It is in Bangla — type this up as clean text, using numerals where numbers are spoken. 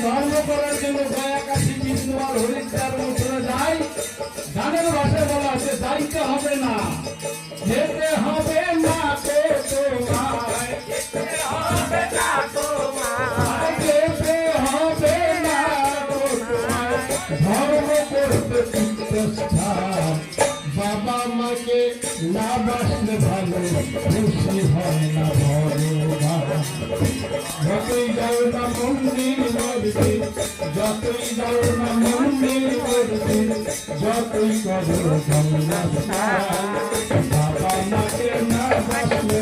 ধর্ম করার জন্য গয়াকাশী বিষ্ণুবার হরিদ্বার মথুরা যায়, গানের ভাষায় বলা আছে যাইতে হবে না, যেতে হবে না তো তোমায়, যেতে হবে না তোমায়, যেতে হবে না তো তোমায়, ধর্ম করতে তীর্থস্থান। বাবা মাকে না বাসলে ভালো, খুশি হয় না ভগবান। যতই যাও না মন্দির করতে, যতই যাও না মন্দির করতে, যতই করো গঙ্গা স্নান, বাবা মাকে না বাসলে